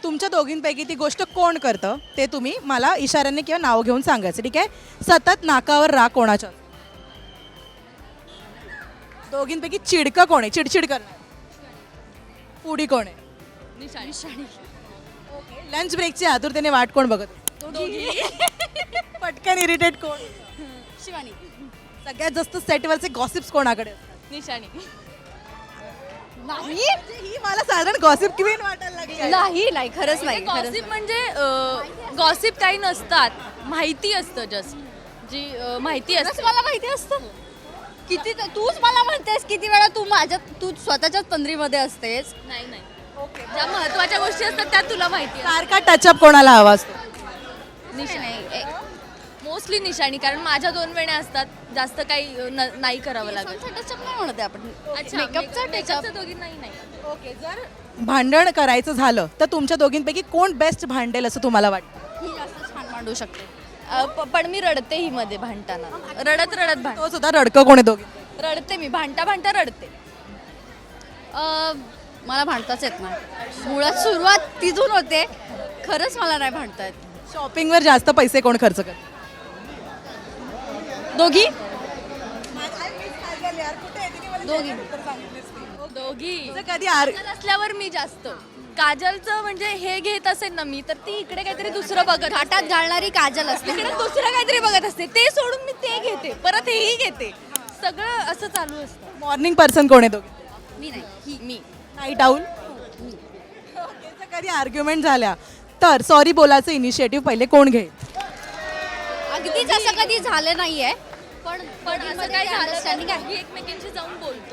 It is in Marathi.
तुमच्या दोघींपैकी ती गोष्ट कोण करतं ते तुम्ही मला इशाऱ्याने किंवा नाव घेऊन सांगायचं, ठीक आहे? सतत नाकावर राग कोणाच्या असतो? दोघींपैकी चिडकं कोण आहे, चिडचिड करणार? पुढी कोण आहे? लंच ब्रेकची आतुरतेने वाट कोण बघत होतं? पटकन इरिटेट कोण? शिवानी. सगळ्यात जास्त सेटवरचे गॉसिप्स कोणाकडे असतात? निशाणी. नाही ही मला साधारण गॉसिप क्वीन वाटायला लागली. नाही खरंच नाही. गॉसिप म्हणजे गॉसिप काही नसतात, माहिती असतं जस्ट जी माहिती असते. मला माहिती असतं किती. तूच मला म्हणतेस किती वेळा तू स्वतःच्याच पंधरीमध्ये असतेस. नाही ज्या महत्वाच्या गोष्टी असतात त्या तुला माहिती आहे. सारखा टचअप कोणाला हवा असतो? निशाणी. मोस्टली निशाणी, कारण माझ्या 2 वेण्या असतात, जास्त काही नाही करावं लागत. टचअप नाही म्हणत आपण. मेकअपचा टचअप दोघी नाही. ओके, जर भांडण करायचं झालं तर तुमच्या दोघींपैकी कोण बेस्ट भांडेल असं तुम्हाला वाटतं? ही जास्त छान मांडू शकते. पण मी रडते ही मध्ये भांडताना. रडत भांड तो सुद्धा रडकं कोण आहे दोघी? रडते मी. भांडता रडते. मला भांडताच येत नाही. मुळात सुरुवात तिथून होते. खरंच मला नाही भांडता येत. शॉपिंगवर जास्त पैसे कोण खर्च करतं? दोघी जर कधी काजल असल्यावर मी जास्त. काजलचं म्हणजे हे घेत असेल ना मी, तर ती इकडे काहीतरी दुसरं बघत, हातात घालणारी काजल असते, इकडे दुसरं काहीतरी बघत असते, ते सोडून मी ते घेते, परत हेही घेते. सगळं असं चालू असतं. मॉर्निंग पर्सन कोण आहे दोघी? मी नाही. मी नाईट आऊल? जर कधी आर्ग्युमेंट झाल्या तर सॉरी बोलायचं इनिशिएटिव्ह पहिले कोण घेईल? अगदीच असं कधी झालं नाहीये, पण असं काय झालं की एकमेकांशी जाऊन बोलतो.